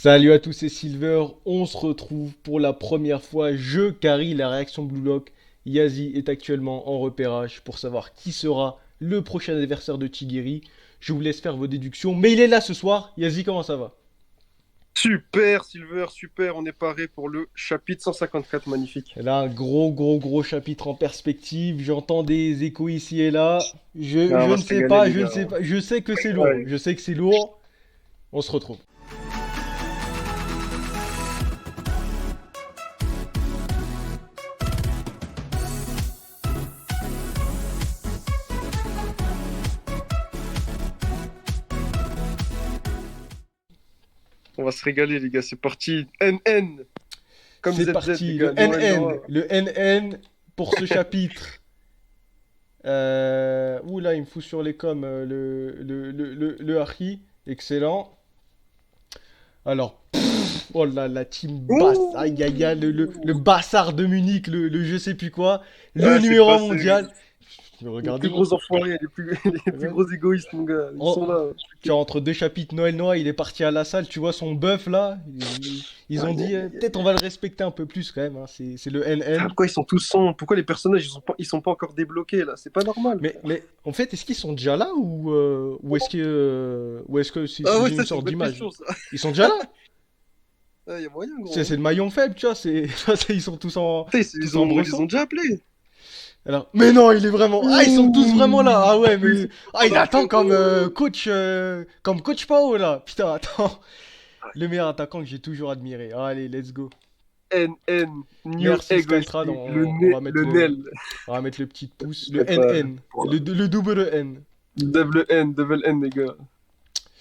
Salut à tous, c'est Silver. On se retrouve pour la première fois. Je carry la réaction Blue Lock. Yazi est actuellement en repérage pour savoir qui sera le prochain adversaire de Tigiri. Je vous laisse faire vos déductions, mais il est là ce soir. Yazi, comment ça va? Super, Silver, super. On est paré pour le chapitre 154, magnifique. Elle a un gros chapitre en perspective. J'entends des échos ici et là. Je, Ah, on je va ne se sais régaler, pas, les je ne gars. sais pas. Je sais que c'est lourd. Ouais. Je sais que c'est lourd. On se retrouve. On va se régaler, les gars. C'est parti. NN, comme C'est ZZ, les parti. gars. Le Noël NN. Noah. Le NN pour ce chapitre. Ouh là, il me fout sur les coms le Harry. Excellent. Alors, oh là, la team basse. Aïe aïe aïe, le Ouh. Bassard de Munich, le je sais plus quoi. Le Ah, c'est numéro pas un ça. mondial. Mais Les regardez, plus gros enfoirés, les plus regarde. gros égoïstes, mon gars. Ils Oh, sont là. tu vois, entre deux chapitres Noël Noah, il est parti à la salle. Tu vois son bœuf là. Ils ont Aïe, dit, aïe, aïe, peut-être on aïe. va le respecter un peu plus quand même, hein. C'est le Ah, NN. pourquoi ils sont tous sombres? Pourquoi les personnages, ils sont pas encore débloqués, là? C'est pas normal, frère. Mais en fait, est-ce qu'ils sont déjà là ou est-ce que Ah c'est ouais, juste une ça, c'est une sorte bonne d'image? question, ça. Ils sont déjà là? Ah, y a moyen, C'est gros. le maillon faible, tu vois, ils sont Putain, tous en ils les ont bresson. déjà appelés. Alors, mais non, il est vraiment. Ah, ils sont tous vraiment là. Ouh. Ah ouais, Oui, mais. c'est Ah, il là, attend frérot. comme coach Pao là. Putain, attends. Le meilleur attaquant que j'ai toujours admiré. Allez, let's go. NN, New Merci Ego Skytrad, Street, le, on nez, va mettre le NEL. on va mettre le petit pouce. Le C'est pas. NN, Voilà. le double N. Double N, les gars.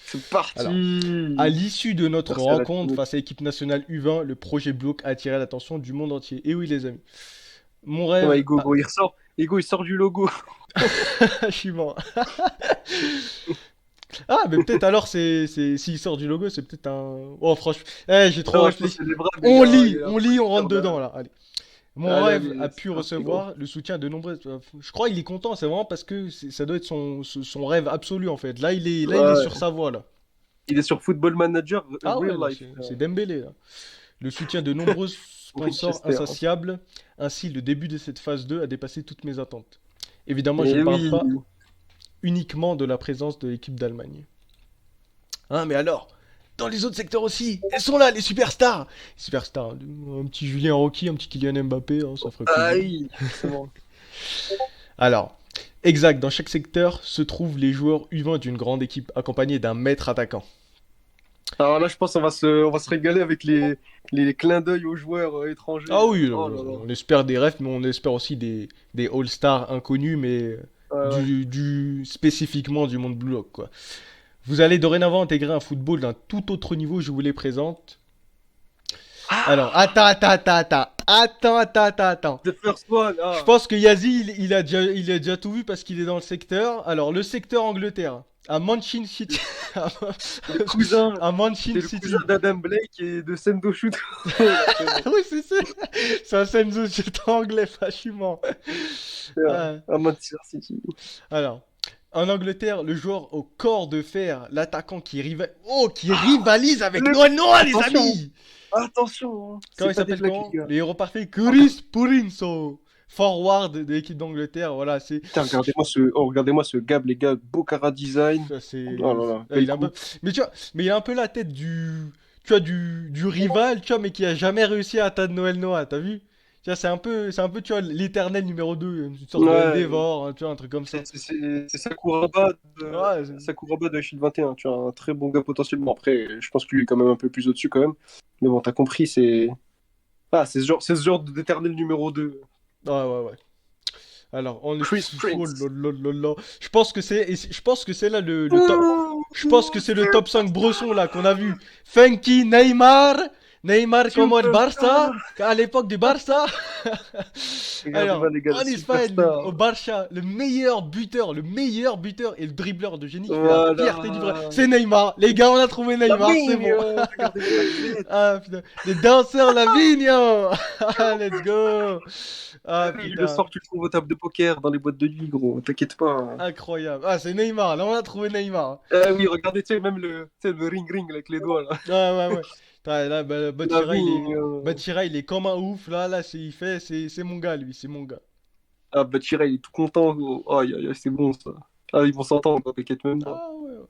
C'est Alors, à parti. l'issue de notre Merci à la rencontre team. face à l'équipe nationale U20, le projet Bloc a attiré l'attention du monde entier. Et oui, les amis. Mon Ouais, rêve. Ego, gros, il ressort. Ego, il sort du logo. Je suis mort. Ah, mais peut-être alors, s'il sort du logo, c'est peut-être un. Oh, franchement. J'ai trop Non, je pense que réfléchi. c'est les braves, les gars. Il y a un On rentre producteur dedans là. là. Allez. Mon Allez, rêve allez, a c'est pu parti, gros. recevoir le soutien de nombreux. Je crois qu'il est content, c'est vraiment parce que ça doit être son rêve absolu en fait. Là, il est sur Ouais. sa voie là. Il est sur Football Manager Ah ouais, Real là, Life. c'est Dembélé là. Le soutien de nombreux sponsors Winchester. insatiables, ainsi le début de cette phase 2 a dépassé toutes mes attentes. Évidemment, je ne Et parle oui. pas uniquement de la présence de l'équipe d'Allemagne. Hein, mais alors, dans les autres secteurs aussi, elles sont là, les superstars. Les superstars, hein, un petit Julien Rocky, un petit Kylian Mbappé, hein, ça ferait plaisir. Aïe, forcément. Alors, exact, dans chaque secteur se trouvent les joueurs U20 d'une grande équipe, accompagnés d'un maître attaquant. Alors là, je pense on va se régaler avec les clins d'œil aux joueurs étrangers. Ah oui, Oh là là. on espère des refs, mais on espère aussi des All-Stars inconnus, mais Ouais, ouais. spécifiquement du monde Blue Lock, quoi. Vous allez dorénavant intégrer un football d'un tout autre niveau, je vous les présente. Alors, attends. The first one, Je ah. pense que Yazi, il a déjà tout vu parce qu'il est dans le secteur. Alors, le secteur Angleterre, à Manchin City. Le cousin, à Manchin c'est le cousin City. d'Adam Blake et de Sendo Shoot. Là, frérot. Oui, c'est ça. C'est un Senzo, c'est anglais, franchement. Ah. À Manchester City. Alors, en Angleterre, le joueur au corps de fer, l'attaquant qui rivalise avec Le... Noah Noah, les Attention, amis. attention, hein. Comment C'est il pas des s'appelle blagues, comment? les gars. Le héros parfait, Chris Purinso. Forward de l'équipe d'Angleterre, voilà, Putain, regardez-moi ce gab, les gars. Bocara Design. ça, c'est, Oh là là, il quel a un peu, coup. mais tu vois, mais il a un peu la tête tu vois, du rival, tu vois, mais qui a jamais réussi à atteindre Noël Noah, t'as vu? Tu vois, c'est un peu, tu vois, l'éternel numéro 2, une sorte de Ouais, Endeavor, hein, tu vois, un truc comme ça. c'est Sakuraba Ouais, Sakuraba de Shield 21. Tu as un très bon gars potentiellement. Après, je pense que lui est quand même un peu plus au-dessus quand même. Mais bon, t'as compris, c'est. Ah, c'est ce genre d'éternel numéro 2. ouais. Alors, on est. Chris Oh Prince. là là là là. Je pense que c'est là le top. Ouh, Je pense que c'est le top 5 superstar, Bresson là qu'on a vu. Funky, Neymar. Neymar comme au Barça. superstar. À l'époque du Barça. Regardez-moi, Alors, les gars, en le Espagne, superstar. au Barça, le meilleur buteur et le dribbleur de génie qui fait la fierté du vrai. Voilà. C'est Neymar. Les gars, on a trouvé La Neymar, c'est bon. regardez-moi la tête. Ah putain. Les danseurs Lavigno. Ah, let's go. Ah Oui, le putain. sort, tu le trouves aux tables de poker, dans les boîtes de nuit, gros. T'inquiète pas. Incroyable. Ah, c'est Neymar. Là, on a trouvé Neymar. Oui, regardez, tu sais, même le ring-ring avec les doigts, là. Ouais. Là, Lavine, Batira, il est comme un ouf. Là, c'est mon gars, lui, c'est mon gars. Ah, Bachira, il est tout content, gros. Aïe, aïe, aïe, c'est bon, ça. Ah, ils vont s'entendre, t'inquiète même pas. Ah ouais, ouais.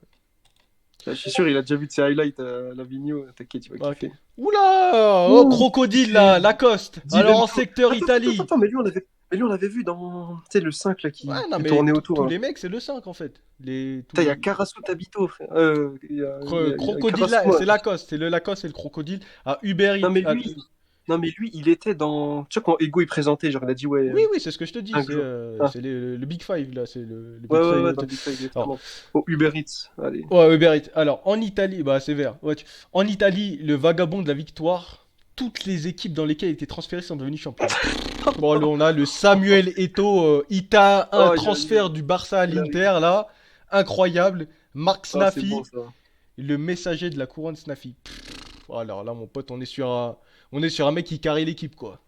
Ah, je suis sûr, il a déjà vu de ses highlights à Lavigno. T'inquiète, il va Ok. kiffer. Oula! Oh, Ouh, crocodile, c'est là, Lacoste. Alors, Dylan en Flo. secteur Attends, Italie. attends, mais lui, on l'avait vu dans, tu sais, le 5 là, Ouais, non, qui mais tournait autour, tous là. les mecs, c'est le 5 en fait. Tous Putain, il y a les... Carasso Tabito, frère. Il y a Crocodile, Carasso, là, moi. c'est Lacoste. C'est le Lacoste et le crocodile. À Uber Non, Eats. mais lui, non, mais lui, il était dans. Tu sais, quand Ego il présentait, genre, il a dit, ouais, Oui, oui, c'est ce que je te dis. 5 jours. Ah, C'est le Big Five, là. C'est le ouais, Big ouais, Five. ouais, dans le Big Five, Alors, exactement. Au Uber Eats, allez. ouais, Uber Eats. Alors, en Italie, bah, c'est vert. Ouais, en Italie, le vagabond de la victoire, toutes les équipes dans lesquelles il était transféré sont devenues championnes. Bon, là, on a le Samuel Eto'o, Ita, un Aïe, aïe, transfert aïe. du Barça à Il a l'Inter, là. Incroyable. Marc Ah, c'est bon, Snafi, ça. le messager de la couronne Snafi. Alors là, mon pote, on est sur un mec qui carry l'équipe, quoi.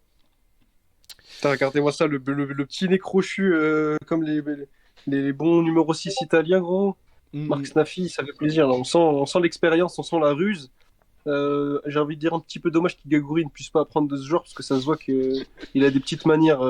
Putain, regardez-moi ça, le petit nez crochu, comme les bons numéro 6 italiens, gros. Marc Hmm. Snafi, ça fait plaisir, là. On sent l'expérience, on sent la ruse. J'ai envie de dire un petit peu dommage qu'Igaguri ne puisse pas apprendre de ce joueur parce que ça se voit qu'il a des petites manières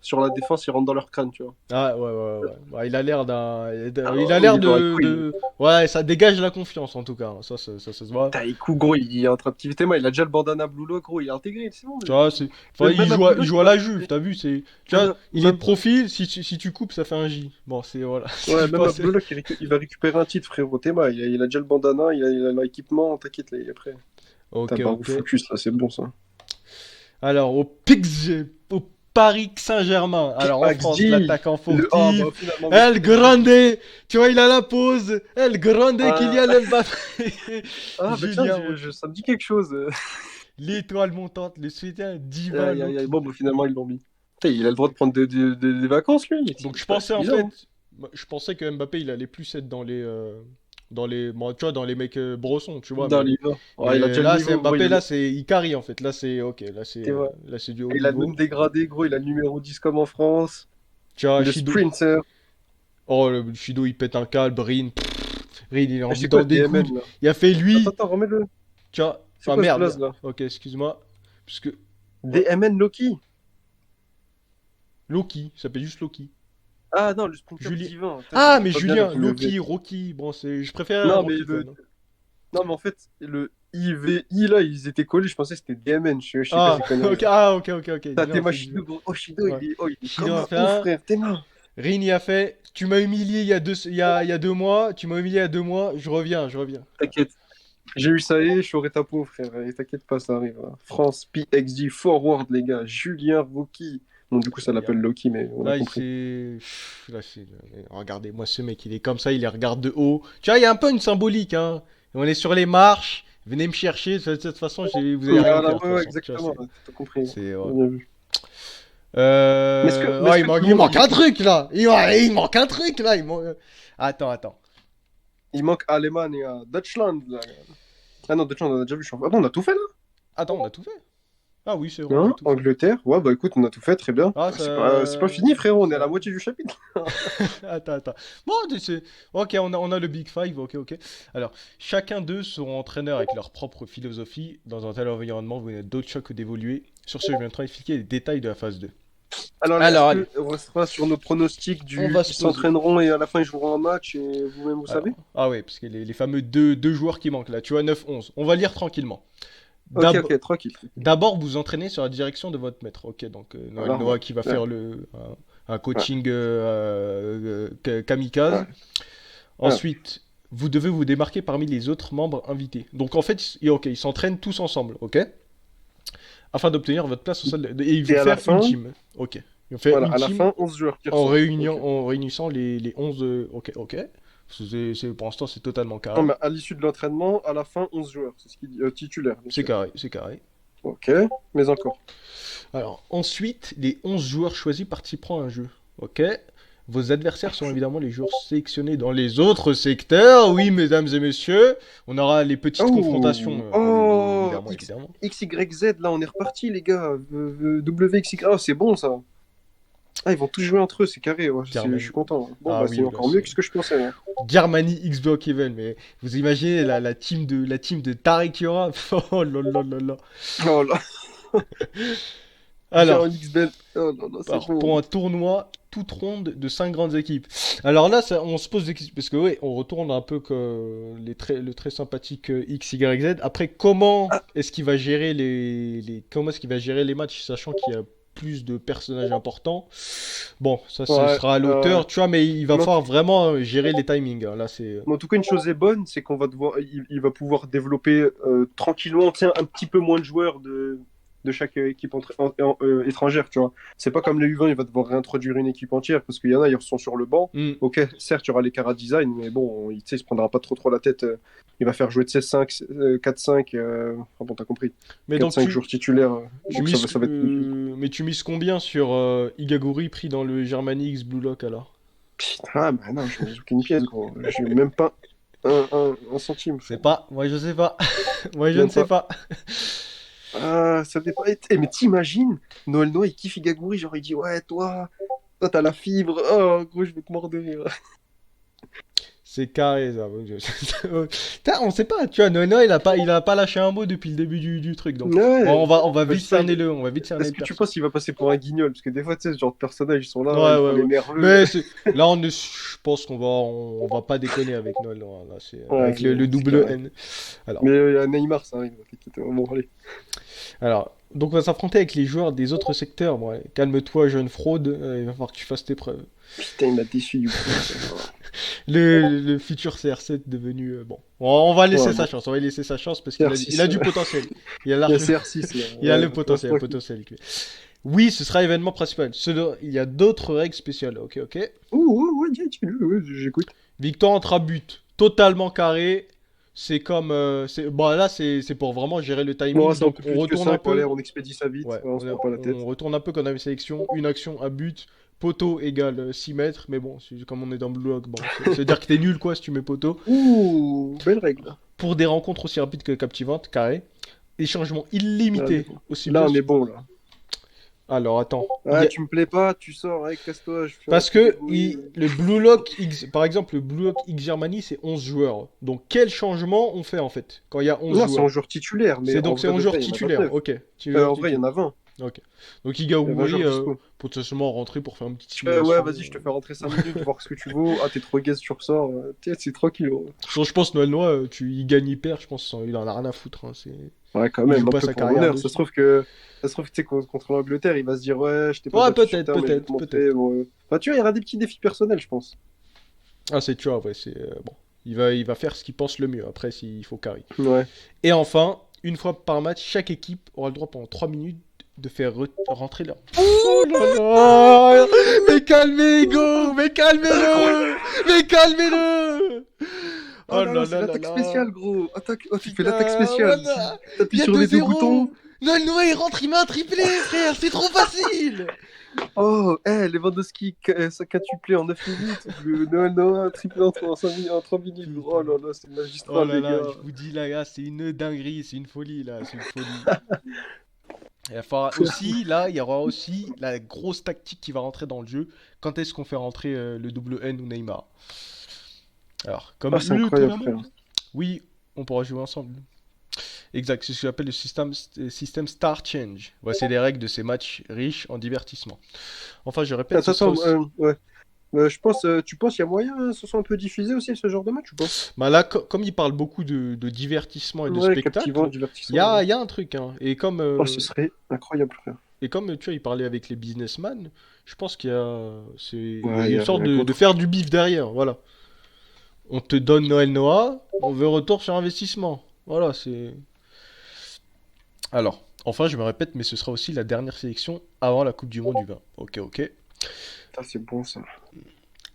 sur la défense, il rentre dans leur crâne, tu vois. Ah, ouais, ouais, ouais, ouais. Bah, il a l'air d'un. Ah, Il a oui, l'air non, Ikou, Ouais, ça dégage la confiance, en tout cas. Ça se voit. putain, Ikou, gros, il est en train de pivoter, moi, il a déjà le bandana Blue Lock, gros, il est intégré, c'est bon. Tu vois, enfin, Même un Blue il Lock, joue à la Juve, t'as vu, tu vois, même, il est de même, profil, si tu coupes, ça fait un J. Bon, c'est, voilà. ouais, Je même un pense. Blue Lock, il va récupérer un titre, frérot. Théma, il a déjà le bandana, il a l'équipement, t'inquiète, là, il est prêt. Ok, Putain, Barou ok. Focus, là, c'est bon, ça. Alors, au Paris Saint-Germain. Alors, en France, XG, l'attaquant ah, bah, fautif. finalement, El Messi, là. Grande. Tu vois, il a la pause. El Grande, Ah, Kylian Mbappé. bah tiens, Julien Roch. ça me dit quelque chose. L'étoile montante, le soutien divin Aïe, aïe, aïe. Loki. Bon, bah, finalement, ils l'ont mis. Putain, il a le droit de prendre des vacances, lui. Donc je Putain, pensais c'est en bizarre, fait, hein. je pensais que Mbappé il allait plus être bon, tu vois, dans les mecs brossons, tu vois, Dans les gars. Ouais, il a mais déjà le là c'est niveau, gros. Mbappé, là c'est Ikari en fait, là c'est ok, Et ouais. là c'est du haut Il a le niveau. même dégradé, gros. Il a le numéro 10 comme en France. Tu vois, Le Shido, sprinter. oh le Shido il pète un câble, Rin il a Ah, envie c'est quoi d'en le DMN, découdre, là? il a fait Attends, lui, attends, remets-le. tu vois, C'est ah quoi ce merde, blaze, là? ok excuse-moi, parce que ouais, DMN Loki. Loki, il s'appelle juste Loki. Ah non, le sprinter Julien, divin. Putain, ah j'arrive mais pas bien avec Julien, le V. Loki, Rocky, bon je préfère Non, mais Rocky quand même, hein. non, mais en fait, le IVI, là, ils étaient collés. Je pensais que c'était DMN. Je sais pas Ah ces conneries, ok, là. ok, T'as non Théma c'est du. Shido, gros. Oh, Shido, Ouais. il est Shido comme a un fait ouf, un. frère. Théma. Rini a fait. Tu m'as humilié il y a 2 mois. Tu m'as humilié il y a 2 mois. Je reviens, je reviens. T'inquiète. J'ai eu ça et je saurai ta peau, frère. Et t'inquiète pas, ça arrive, hein. France, PXG, Forward, les gars. Julien Rocky. Bon, du coup, ça l'appelle Loki, mais on a Là, il compris. s'est. Là, regardez-moi ce mec, il est comme ça, il les regarde de haut. Tu vois, il y a un peu une symbolique, hein. On est sur les marches. Venez me chercher. De toute façon, vous allez rien Voilà, faire, de ouais, toute ouais, façon. Tu vois, exactement. T'as compris. c'est, ouais. Bien vu. Mais Oh, est-ce que tout le il monde, manque un truc là. Il manque un truc là. Attends. il manque Allemagne et Deutschland, là. Ah non, Deutschland, on a déjà vu. Ah bon, on a tout fait, là? Attends, on a tout fait. Ah oui, c'est vrai, on a Hein, tout fait. Angleterre? Ouais, bah écoute, on a tout fait, très bien. Ah, C'est pas fini, frérot, on est à la ça- moitié du chapitre. Attends. Bon, ok, on a le Big Five, ok. Alors, chacun d'eux seront entraîneurs avec leur propre philosophie. Dans un tel environnement, vous n'êtes d'autre choix que d'évoluer. Sur ce, je viens de expliquer les détails de la phase 2. Alors, là, Alors, est-ce allez, qu'on restera sur nos pronostics on du va ils se poser. s'entraîneront et à la fin ils joueront un match et vous-même vous Alors, savez? ah ouais, parce que les fameux deux joueurs qui manquent là, tu vois, 9-11. On va lire tranquillement. Ok, D'ab- ok, tranquille. D'abord, vous entraînez sur la direction de votre maître. Ok, donc Alors, Noah qui va ouais, faire un ouais, coaching kamikaze. ouais, ouais. Ensuite, vous devez vous démarquer parmi les autres membres invités. Donc en fait, ok, ils s'entraînent tous ensemble, ok? Afin d'obtenir votre place au sein et ils Et vont à la faire une fin, team. Ok. Ils vont faire voilà, une à la team fin, 11 joueurs qui ressortent. Ok. en réunissant les 11. Ok. Pour l'instant, c'est totalement Non, carré. mais à l'issue de l'entraînement, à la fin, 11 joueurs. C'est ce qu'il dit. Titulaire, bien C'est sûr. carré, c'est carré. Ok, mais encore. Alors, ensuite, les 11 joueurs choisis participeront à un jeu. Ok? Vos adversaires sont évidemment les joueurs sélectionnés dans les autres secteurs. Oui, mesdames et messieurs, on aura les petites confrontations. Oh, oh, Évidemment, évidemment. XYZ, là, on est reparti, les gars. WXY. Oh, c'est bon, ça. Ah, ils vont tous jouer entre eux, c'est carré. Ouais, Germany. je suis content. Bon, Ah bah, oui, c'est là, encore mieux que ce que je pensais. Là. Germany X Block Even, mais vous imaginez la team de Tarek Yora. Oh là là là là. Oh là, Alors, Germany X-Bell. Oh non, non, c'est bon. pour un tournoi toute ronde de 5 grandes équipes. Alors là, on se pose des questions, parce que oui, on retourne un peu que le très sympathique XYZ. Après, comment Ah, est-ce qu'il va gérer comment est-ce qu'il va gérer les matchs, sachant qu'il y a plus de personnages importants. Bon, ça ce ouais. sera à l'auteur, tu vois, mais il va Mais falloir vraiment gérer les timings, hein. Là, c'est en tout cas, une chose est bonne, c'est qu'on va devoir, il va pouvoir développer tranquillement, tiens, un petit peu moins de joueurs de chaque équipe étrangère, tu vois. C'est pas comme les U20, il va devoir réintroduire une équipe entière, parce qu'il y en a, ils sont sur le banc. Hmm. Ok, certes, il y aura les Cara Design, mais bon, tu sais, il se prendra pas trop la tête. Il va faire jouer de 16-5, 4-5, enfin bon, t'as compris. Mais donc 4-5 jours titulaires, tu donc mises, ça va être compliqué. mais tu mises combien sur Igaguri pris dans le Germany X Blue Lock alors? Putain, ah, bah non, je mets aucune pièce, gros. J'ai même pas un centime, C'est frère. pas, moi je sais pas. Moi je ne Même sais pas. pas. Ah, ça dépend. Mais t'imagines, Noël Noah, il kiffe Igaguri, genre il dit, ouais, toi, t'as la fibre. Oh, gros, je vais te mordre de rire. C'est carré ça. Putain, on sait pas, tu vois, Nono il a pas lâché un mot depuis le début du truc, donc Ouais. on va Bah, vite je sais pas, cerner on va vite cerner est-ce le que tu perso. penses qu'il va passer pour un guignol? Parce que des fois, tu sais, ce genre de personnages, ils sont là, Ouais, ils font ouais, les ouais. nerveux. Mais là, je pense qu'on va pas déconner avec Noël, non, là, c'est Ouais, avec le c'est double carré. N. Alors, Mais il y a Neymar, ça arrive, t'inquiète. Bon, allez. donc on va s'affronter avec les joueurs des autres secteurs. Bon, allez, calme-toi, jeune fraude, il va falloir que tu fasses tes preuves. Putain, il m'a déçu, Youpi. Le futur CR7 devenu bon. On va laisser Ouais, sa bon. chance, on va lui laisser sa chance parce qu'il a CR6. du potentiel. Il a Il y a large, CR6, là. il a le Ouais, potentiel, le tranquille. potentiel. Oui, ce sera l'événement principal. Il y a d'autres règles spéciales. Ok, ok. Ouh, ouais, dis-le, ouais, j'écoute. Victoire entre à but, totalement carré. C'est comme, bon là c'est pour vraiment gérer le Bon, timing. c'est un Donc peu on plus que retourne ça, un quoi. Allez, peu. on expédie ça vite. Ouais, Ouais, on se prend pas la on tête. retourne un peu comme dans les sélections. Une action à but, poteau égale 6 mètres. Mais bon, comme on est dans le bloc, bon, c'est dire que t'es nul quoi si tu mets poteau. Ouh, belle règle. Pour des rencontres aussi rapides que captivantes, carré. Échangement Ah, illimité, d'accord. aussi Là, bien. on est bon, là. Alors attends. Ah, tu me plais pas, tu sors, allez, casse-toi, je fais un Parce petit que gagouille. le Blue Lock X, par exemple, le Blue Lock X Germany, c'est 11 joueurs. Donc quel changement on fait en fait quand il y a 11 Non, c'est joueurs? en joueur titulaire, mais en C'est vrai 11 de joueurs vrai, il y en a titulaires. 29. Ok. Joueurs En vrai, il y en a 20. Ok. Donc Il y a 20 Igaguri, joueurs dispo. potentiellement rentrer pour faire une petite Ouais, simulation. vas-y, je te fais rentrer 5 minutes, voir ce que tu vaux. Ah, t'es trop gaze, tu ressors. Tiens, c'est tranquille. Ouais, Je pense Noël Noah, il gagne, il perd, je pense il en a rien à foutre, hein. ouais, quand Il joue même, un pas peu sa pour carrière l'honneur. dessus. Ça se trouve, tu sais, contre l'Angleterre, il va se dire, ouais, je t'ai pas Ouais, battu sur peut-être, terre, mais je vais te peut-être, montrer. peut-être. Bon, Enfin, tu vois, il y aura des petits défis personnels, je pense. Ah, tu vois, ouais, c'est bon. Il va faire ce qu'il pense le mieux. Après, s'il faut carry. Ouais. Et enfin, une fois par match, chaque équipe aura le droit pendant 3 minutes de faire rentrer leur. Oh là là! Mais calmez, Ego! Mais calmez-le! Mais calmez-le! Oh Oh là là, là c'est là là l'attaque là! spéciale, gros. Attaque... Oh, tu fais l'attaque Putain, spéciale. voilà! Il T'appuies y a sur les deux 2-0! boutons. Non, Noah, il rentre, il met un triplé, frère! C'est trop facile! Oh, Lewandowski, ça quintuplé en 9 minutes. Le Noël Noah, triplé en 3 minutes. Oh Putain. là là, c'est Oh magistral, là les là, gars. je vous dis là, gars, c'est une dinguerie, c'est une folie là, c'est une folie. Il va falloir aussi, là, il y aura aussi la grosse tactique qui va rentrer dans le jeu. Quand est-ce qu'on fait rentrer le double N ou Neymar? Alors, comme Ah, c'est le incroyable, tournament, frère. oui, on pourra jouer ensemble. Exact, c'est ce que j'appelle le système Star Change. Voici c'est les règles de ces matchs riches en divertissement. Enfin, je répète, ce sera Attends, aussi. ouais. Tu penses qu'il y a moyen que ce soit un peu diffusé aussi, ce genre de match ou pas? Bah là, comme il parle beaucoup de divertissement et de Ouais, captivant, spectacle, il y divertissant. a, Ouais. il y a un truc, hein. Oh, ce serait incroyable, frère. Et comme tu vois, il parlait avec les businessmen, je pense il y a Ouais, une sorte il y a de contre. faire du bif derrière, voilà. On te donne Noël Noah, on veut retour sur investissement. Voilà, c'est. Alors, enfin, je me répète, mais ce sera aussi la dernière sélection avant la Coupe du Monde du vin. Ok, ok. Putain, c'est bon, ça.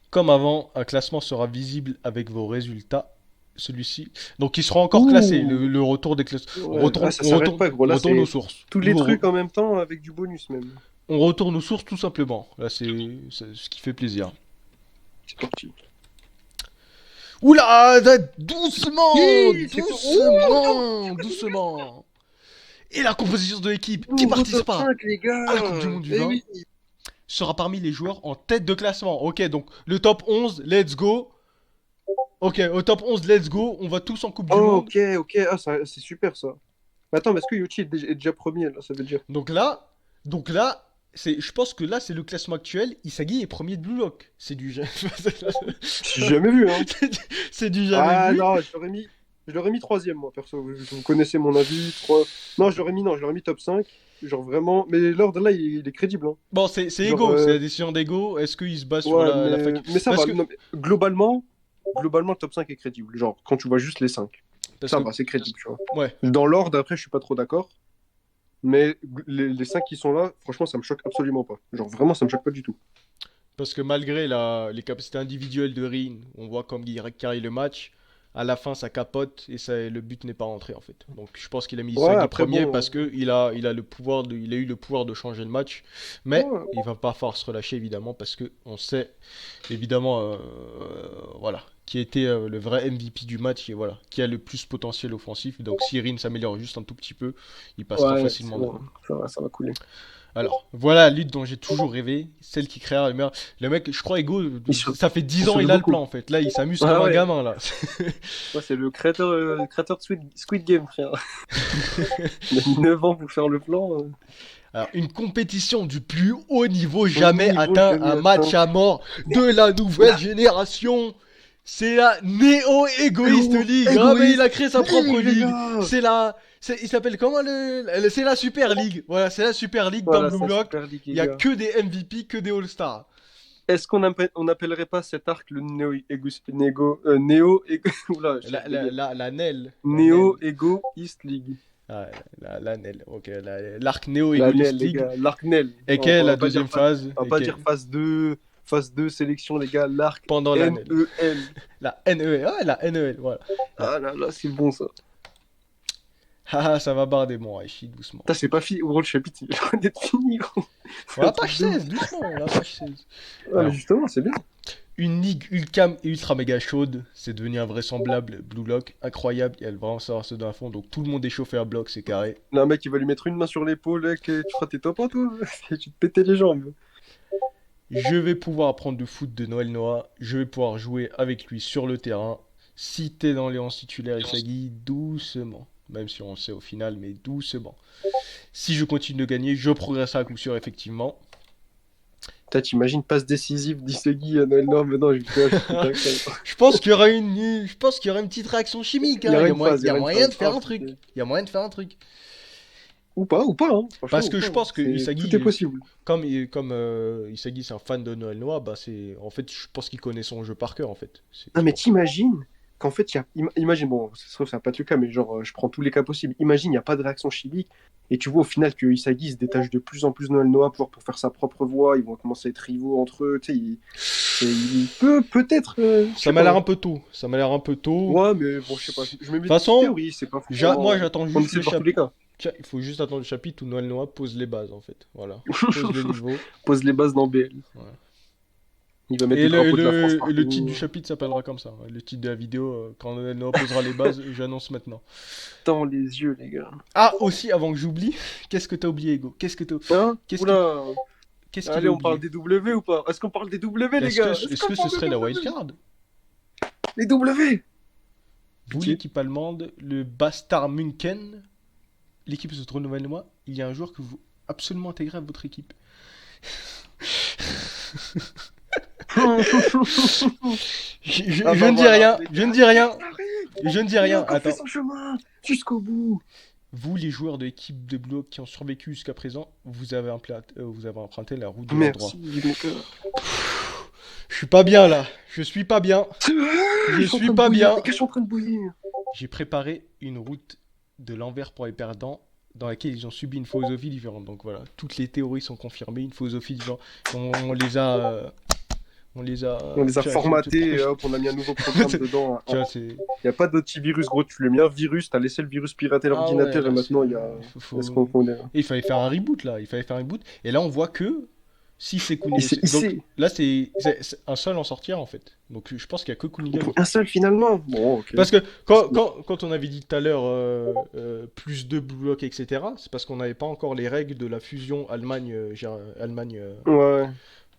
Comme avant, un classement sera visible avec vos résultats. Celui-ci. Donc, il sera encore classé, Ouh! le retour des classements. On Ouais, ah, retourne, ça on s'arrête retourne, pas, gros. on Là, retourne aux c'est sources. tous les trucs en même temps avec du bonus, même. On retourne aux sources tout simplement. Là, c'est ce qui fait plaisir. C'est parti. Oula, doucement, Hi, c'est quoi? doucement, doucement. Et la composition de l'équipe qui Nouveau top participera 5, les à la Coupe du gars! Monde du Eh vin. oui! sera parmi les joueurs en tête de classement. Ok, donc le top 11, let's go. Ok, au top 11, let's go. On va tous en Coupe du Oh, Monde. ok, ah, c'est super ça. Mais attends, mais est-ce que Yuchi est déjà premier là, ça veut dire? Donc là, je pense que là, c'est le classement actuel. Isagi est premier de Blue Lock. C'est du, J'ai jamais vu, hein. c'est du jamais Ah vu. non, je l'aurais mis troisième, moi, perso. Vous connaissez mon avis. Non, je l'aurais mis top 5. Genre vraiment. Mais l'ordre là, il est crédible, hein. Bon, c'est Genre, égo, c'est la décision d'ego. Est-ce qu'il se base sur ouais, la fac? mais ça Parce va. que, Non, mais globalement, le top 5 est crédible. Genre, quand tu vois juste les 5. parce Ça que, va, c'est crédible, tu vois. ouais. Dans l'ordre, après, je suis pas trop d'accord. Mais les 5 qui sont là, franchement, ça me choque absolument pas. Genre, vraiment, ça me choque pas du tout. Parce que malgré les capacités individuelles de Rin, on voit comme il carry le match. À la fin, ça capote et le but n'est pas rentré en fait. Donc je pense qu'il a mis Ouais, Isagi après, premier bon. parce que il a le pouvoir il a eu le pouvoir de changer le match. Mais Ouais, il va pas falloir se relâcher évidemment parce que on sait évidemment voilà qui était le vrai MVP du match et voilà qui a le plus potentiel offensif. Donc si Rin s'améliore juste un tout petit peu, il passera ouais, c'est facilement devant. bon. Ça va couler. Alors, voilà la lutte dont j'ai toujours rêvé, celle qui créera le meilleur. Le mec, je crois, Ego, Il se, ça fait il 10 se ans fait il a le beaucoup. plan en fait. Là, il s'amuse comme Ah un ouais. gamin là. Ouais, c'est le créateur de Squid Game, frère. Il a mis 9 ans pour faire le plan. Alors, une compétition du plus haut niveau Au jamais niveau atteint, jamais un match atteint. à mort de la nouvelle génération. C'est la Néo Égoïste Gros, League. Ah, mais il égoïste. a créé sa propre Les ligue. gars. Il s'appelle comment c'est la Super League. Voilà, c'est la Super League dans Voilà, Blue ça Lock. Super League, Il les y a gars. que des MVP, que des All-Stars. Est-ce qu'on appellerait pas cet arc le Néo Ego, oula, je dégaine. La NEL. La Néo NEL. Ego East League. Ah, la NEL, ok, l'arc Neo La NEL, Egoist les League, gars, l'arc NEL. et On qu'est va la pas dire deuxième phase, on va pas dire phase 2 sélection, les gars, l'arc pendant la NEL. NEL. La NEL, ouais, la NEL, voilà. La- Ah là là, c'est bon ça. Ah, ça va barder mon Aichi, doucement. Putain, c'est pas fini. Gros, le chapitre, il est loin d'être fini, gros. On C'est un la truc page de ouf. 16, doucement, la page 16. Ah, mais Alors, justement, c'est bien. une ligue ulcam et ultra méga chaude, c'est devenu invraisemblable. Blue Lock, incroyable, il y a vraiment savoir ceux d'un fond, donc tout le monde est chauffé à bloc, c'est carré. Là, un mec, il va lui mettre une main sur l'épaule, mec, tu feras tes top 1, toi. Tu te pétais les jambes. Je vais pouvoir apprendre le foot de Noël Noah, je vais pouvoir jouer avec lui sur le terrain. Si t'es dans les 11 titulaires Isagi, doucement. Même si on le sait au final, mais doucement. Si je continue de gagner, je progresserai à coup sûr, effectivement. Putain, t'imagines, passe décisive d'Isegi à Noël Noir, mais non, je pétais un câble. Je pense qu'il y aura une petite réaction chimique. Il y Hein. aura une Il phase, il y y a aura une moyen de phase. faire Ah, un truc. Il y a moyen de faire un truc. ou pas, hein. Franchement, Parce ou que pas, je hein. pense que Tout est possible. comme Isagi c'est un fan de Noël Noah, bah c'est, en fait, je pense qu'il connaît son jeu par cœur, en fait. Non, C'est mais pour ça. t'imagines qu'en fait, imagine, bon, ça va pas être le cas, mais genre, je prends tous les cas possibles. Imagine, il n'y a pas de réaction chimique, et tu vois au final que Isagi se détache de plus en plus de Noël Noah pour faire sa propre voix, ils vont commencer à être rivaux entre eux, tu sais, il peut peut-être, je Ça sais m'a l'air pas. un peu tôt. Ça m'a l'air un peu tôt. Ouais, mais bon, je sais pas, je me De mets toute une petite façon, théorie, c'est pas moi forcément. j'attends On juste essaie le de voir tous les chapitre. cas. Il faut juste attendre le chapitre où Noël Noah pose les bases, en fait. Voilà. Pose le niveau. Pose les bases dans BL. Voilà. Il va mettre Et des drapeaux de la France le titre du partout. chapitre s'appellera comme ça. Le titre de la vidéo, quand Noël Noah posera les bases, j'annonce maintenant. Dans les yeux, les gars. Ah, aussi, avant que j'oublie, qu'est-ce que t'as oublié, Ego? Hein? Qu'est-ce qui... Oula. Qu'est-ce qu'il Allez, a on parle oublié? des W ou pas? Est-ce qu'on parle des W, les gars? Est-ce Est-ce qu'on que ce parle des serait la W? wildcard? Les W! Vous, Qui? l'équipe allemande, le Bastard München, l'équipe se trouve nouvellement, il y a un joueur que vous absolument intégrez à votre équipe. Ah Je bah ne dis voilà, rien, les je ne gars, dis rien, arrête. je ne dis Il a rien. encore fait Attends. son chemin jusqu'au bout. Vous, les joueurs de l'équipe de bloc qui ont survécu jusqu'à présent, vous avez emprunté la route de l'endroit. Merci, mon cœur. Je suis pas bien là, je suis pas bien, je Je suis en suis train de pas bouillir. bien. Les gars, je suis en train de bouillir. J'ai préparé une route de l'envers pour les perdants dans laquelle ils ont subi une philosophie différente. Donc voilà, toutes les théories sont confirmées, une philosophie différente. On les a... on les a... On les a tu vois, formatés et hop, on a mis un nouveau programme dedans. tu vois, c'est... Il n'y a pas d'antivirus, gros. Tu lui mets un virus, t'as laissé le virus pirater Ah ouais, l'ordinateur là, et maintenant c'est... il y a. faut- Est-ce qu'on est. Et il fallait faire un reboot là, il fallait faire un reboot. Et là on voit que Si c'est Il Kunigami. s'est Donc hissé. là, c'est un seul en sortira en fait. Donc je pense qu'il y a que Kunigami. Un seul finalement. Bon, ok. Parce que quand on avait dit tout à l'heure plus de Blue Lock, etc., c'est parce qu'on n'avait pas encore les règles de la fusion Allemagne. Allemagne Ouais.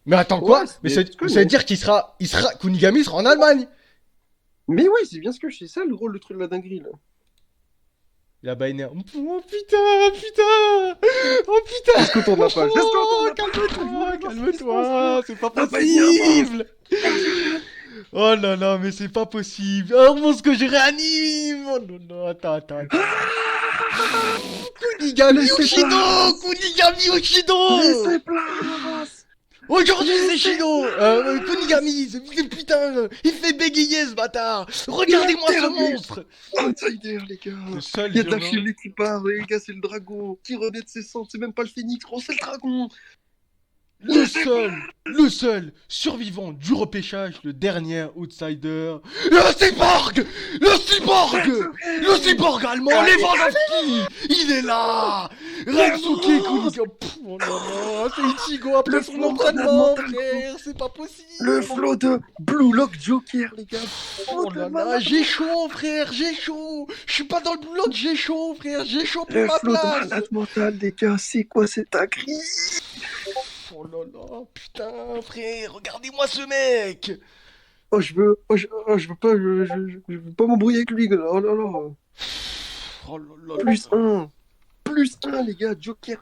Mais attends Ouais, quoi? c'est Mais bien ça, ce que, ça veut mais... dire Kunigami sera en Allemagne! Mais ouais, c'est bien ce que c'est ça le rôle, le truc de la dinguerie là. La Baïner. Oh putain, putain! Oh putain! Est-ce qu'on tourne la page? Est-ce qu'on tourne Oh, la page? Je veux calme-toi, voir ce qui se passe calme-toi, là. c'est pas La Baïner, possible! Oh là là, mais c'est pas possible! Oh mon ce que je réanime! Oh non, non, attends. Kunigami Laissez Ushido! place. Kunigami Laissez Ushido! place. Aujourd'hui c'est Laissez Shido! Kunigami, putain, il fait bégayer ce bâtard! Il a Regardez-moi ce perdu. monstre! Outsider, les gars. Le seul Il y a de la survivant. chimie qui part, les gars, c'est le dragon qui renaît de ses cendres. C'est même pas le phénix, gros, c'est le dragon. Le seul survivant du repêchage, le dernier outsider, le cyborg! Le cyborg allemand, Lewandowski! Il est là! Rensuke Kuniga. Oh là là, c'est Ichigo après Le son flot entraînement, fondamental. frère, c'est pas possible! Le flot de Blue Lock Joker, les gars. Oh là là, j'ai chaud, frère, j'ai chaud! Je suis pas dans le bloc, j'ai chaud, frère, j'ai chaud pour Le ma flot de place! malade mental, les gars. C'est quoi cette agri? Oh là là, putain, frère, regardez-moi ce mec! Je veux pas, je veux pas m'embrouiller avec lui, gars. Oh là là. Oh là là là. Plus un. Plus un, les gars. Joker.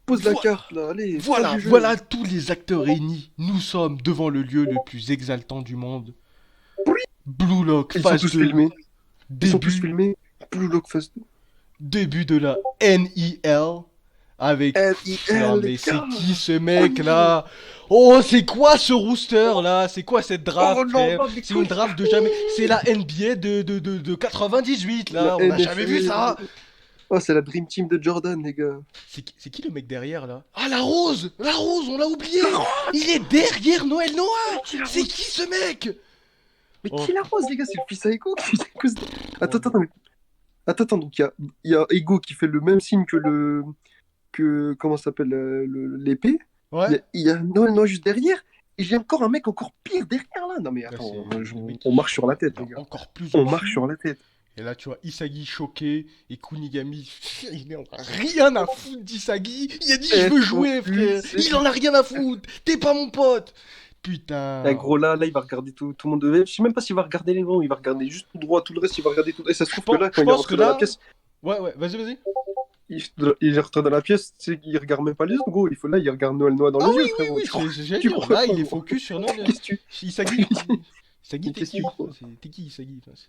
Pose la Voi- carte, là. Allez. Voilà, fin du jeu. voilà tous les acteurs réunis. Nous sommes devant le lieu le plus exaltant du monde. Blue Lock, Ils sont phase tous 2. filmés. Ils sont tous Début, filmés. Blue Lock phase 2. début de la NEL. Avec... Non NIL, mais les c'est gars. qui ce mec là? Oh c'est quoi ce rooster là? C'est quoi cette draft Oh non, frère? non, mais C'est une draft de jamais... C'est la NBA de 98 là, on n'a jamais vu ça! Oh, c'est la Dream Team de Jordan, les gars. C'est qui le mec derrière là? Ah la rose! La rose, on l'a oublié! Il est derrière Noël Noah! C'est qui ce mec? Mais Oh. qui la rose, les gars? C'est le fils à Ego qui cause... Attends, donc il y a Ego qui fait le même signe que le... Comment ça s'appelle? L'épée. Ouais? Il y a Noël Noah juste derrière. Et j'ai encore un mec encore pire derrière, là. Non, mais attends, c'est le mec on qui- marche sur la tête, les gars. Encore plus On au-dessus. marche sur la tête. Et là, tu vois, Isagi choqué et Kunigami, il en a rien à foutre d'Isagi. Il a dit je veux jouer, frère. Il en a rien à foutre. T'es pas mon pote. Putain. Là, gros, là, il va regarder tout le monde. Je sais même pas s'il va regarder les noms, il va regarder juste tout droit, tout le reste, il va regarder tout. Et ça se trouve que là, quand je il est pense que rentré dans là- la pièce, Ouais, vas-y. il est rentré dans la pièce, tu sais, il regarde même pas les autres, gros. Il regarde Noël Noah dans Ah les oui, yeux, frérot. j'ai tu dit, crois là, pas, il est gros. focus sur Noël. Qu'est-ce que tu Isagi, Isagi, t'es Qu'est-ce que qui? tu crois T'es qui, Isagi? Enfin,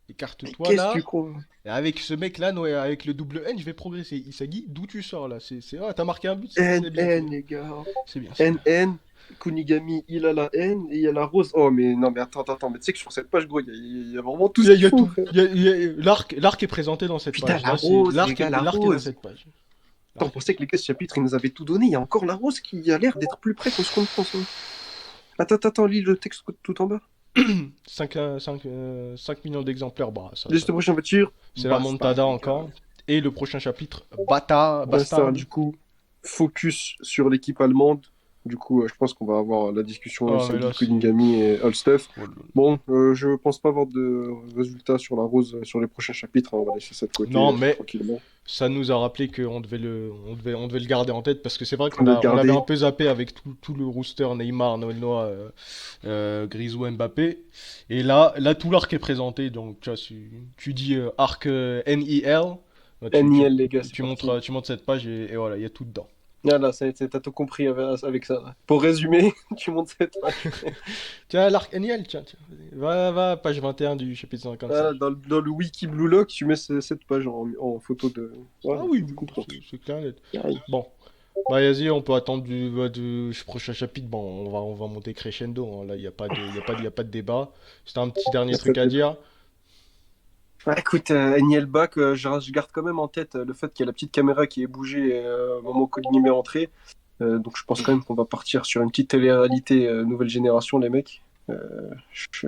écarte-toi Qu'est-ce là. que tu crois Et avec ce mec là, avec le double N, je vais progresser. Isagi, d'où tu sors là? Ah, t'as marqué un but, c'est bien. NN, les gars. C'est bien. c'est bien. NN, Kunigami, il a la N et il y a la rose. Oh, mais non, mais attends, mais tu sais que sur cette page, gros, il y a vraiment tout ce Il y qu'il a faut, tout. frère. L'arc est présenté dans cette Putain, page. la Là, c'est- rose, l'arc les gars, est- la l'arc est dans rose. cette page. Attends, on pensait que les gars, ce chapitre, ils nous avaient tout donné. Il y a encore la rose qui a l'air d'être plus près que ce qu'on pense. Hein. Attends, lis le texte tout en bas. 5 millions d'exemplaires, bah, ça, Juste prochaine voiture. c'est la Montada encore. Et le prochain chapitre, Basta. Basta, du coup, focus sur l'équipe allemande. Du coup, je pense qu'on va avoir la discussion Ah, sur mais là, Kunigami et All Stuff. Oh là là. Bon, je pense pas avoir de résultats sur la rose sur les prochains chapitres. Hein. On va laisser ça de côté Non, mais- tranquillement. Ça nous a rappelé qu'on devait le garder en tête parce que c'est vrai On qu'on devait le on garder. avait un peu zappé avec tout le rooster Neymar, Noël Noah, Grisou, Mbappé. Et là, tout l'arc est présenté. Donc, tu vois, tu dis arc NIL. bah, NIL, les gars, c'est tu parti. montres cette page et voilà, il y a tout dedans. Ah là, t'as tout compris avec ça. Là. Pour résumer, tu montes cette page. Tiens, l'arc NIL, tiens. Va, page 21 du chapitre 55. Voilà, dans le wiki Blue Lock, tu mets cette page en photo de. Voilà, Ah oui, tu comprends. c'est clair net. Aïe. Bon. Bah vas-y, on peut attendre du prochain chapitre. Bon, on va monter crescendo. Hein. Là, il n'y a pas de débat. C'était un petit dernier truc à dire. Ouais, écoute, Eniel Bach, je garde quand même en tête le fait qu'il y a la petite caméra qui est bougée au moment où Coligny est entré. Donc je pense quand même qu'on va partir sur une petite télé-réalité nouvelle génération, les mecs.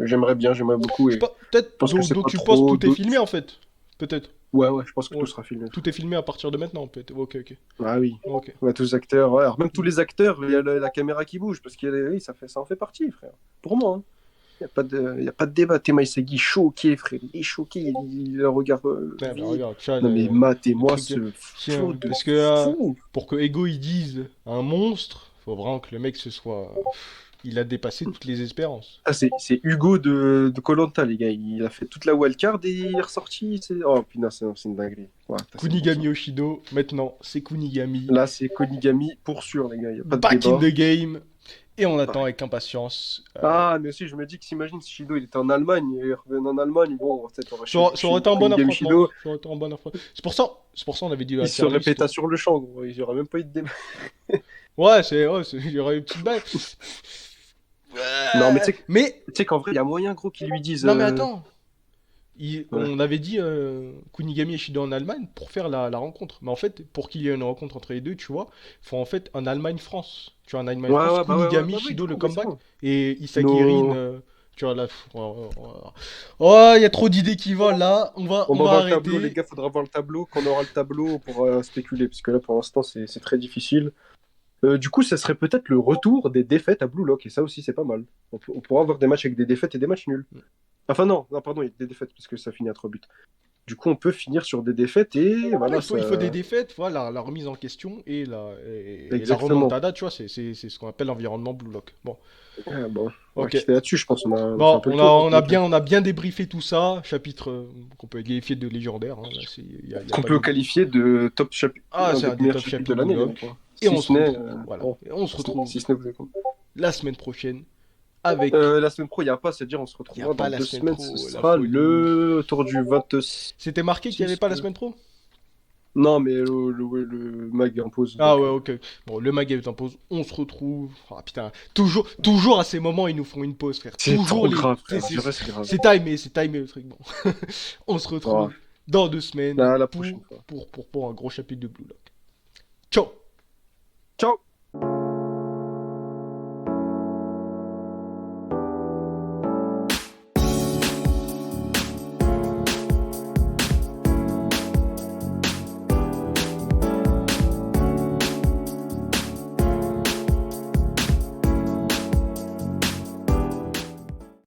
J'aimerais beaucoup. Et... Peut-être pense que donc c'est pas tu trop penses que tout est d'autres- filmé en fait. Peut-être. Ouais, ouais, je pense que tout Ouais. sera filmé. Tout est filmé à partir de maintenant, peut-être. Ok, ok. Ah oui. Ok. Ouais, tous les acteurs, ouais. Alors, même tous les acteurs, il y a la caméra qui bouge, parce que oui, ça en fait partie, frère. Pour moi, hein. Y a pas de débat. Tema Isagi, choqué, frère. Il est choqué, il le regarde Ouais, bah vide. regarde, tu vois, Non, mais le matez-moi truc. ce flow Tiens, de parce que fou. pour que Ego il dise un monstre, faut vraiment que le mec se soit. Il a dépassé toutes les espérances. Ah, c'est Hugo de koh les gars. Il a fait toute la wildcard et il est ressorti. Oh, putain, c'est une dinguerie. Ouais, putain, c'est bon, ça. Kunigami Oshido, maintenant, c'est Kunigami. Là, c'est Konigami pour sûr, les gars. Il a pas de Back in débat. the game. Et on attend Ouais. avec impatience. Ah, mais aussi, je me dis que s'imagine si Shido il était en Allemagne et il revenait en Allemagne, bon, peut-être on aurait Ça aurait été un bon Konigami affrontement. Shido, Ça aurait été un bon affrontement. C'est pour ça on avait dit la il se tier list. répéta sur le champ, gros. Il n'y aurait même pas eu de débat. Ouais, il y aurait une petite balle. Non, mais Mais, tu sais qu'en vrai, il y a moyen, gros, qu'ils lui disent. non mais attends. Ouais. On avait dit Kunigami et Shido en Allemagne pour faire la rencontre. Mais en fait, pour qu'il y ait une rencontre entre les deux, tu vois, il faut en fait un Allemagne-France. Tu vois, un Ouais, Allemagne-France, ouais, Kunigami, bah oui, du Shido, le coup, bah, c'est comeback. bon. Et Isagirin, Nos... tu vois, là. Oh, il y a trop d'idées qui volent là. On On va va voir le tableau, les arrêter. gars, faudra voir le tableau. Quand on aura le tableau, on pourra spéculer, parce que là, pour l'instant, c'est très difficile. Du coup, ça serait peut-être le retour des défaites à Blue Lock, et ça aussi, c'est pas mal. On pourra avoir des matchs avec des défaites et des matchs nuls. Enfin, non, non, pardon, il y a des défaites, parce que ça finit à 3 buts. Du coup, on peut finir sur des défaites, et Ouais, voilà, il faut des ça. défaites, voilà, la remise en question et la Exactement. remontada, tu vois, c'est ce qu'on appelle l'environnement Blue Lock. Bon, Bon, on va ok. quitter là-dessus, je pense. On a fait un Bon, peu le tour, hein, tous les deux. on a bien débriefé tout ça. Chapitre qu'on peut qualifier de légendaire. Hein, là, y a Qu'on pas peut de... qualifier de top chapitre, Ah, un c'est des un des meilleurs top chapitres de chapitres Blue l'année, les Lock. mecs, hein. Et Si on ce se n'est. retrouve, voilà. Bon, Et on se retrouve si ce n'est, vous avez compris. la semaine prochaine avec... La semaine pro, il n'y a pas, c'est-à-dire on se Il n'y a retrouvera dans pas la deux semaine semaines. Ce pro, la sera folie. le tour du 26. C'était marqué qu'il n'y avait pas la semaine pro? Non, mais le mag impose. Ah Donc, ouais, ok. Bon, le mag est en pause. On se retrouve. Ah putain, toujours à ces moments, ils nous font une pause, frère. c'est Toujours trop les. grave, frère. Je dirais, c'est grave. C'est timé le truc. Bon. On se Bon, retrouve dans 2 semaines à la prochaine fois. pour un gros chapitre de Blue Lock. Ciao!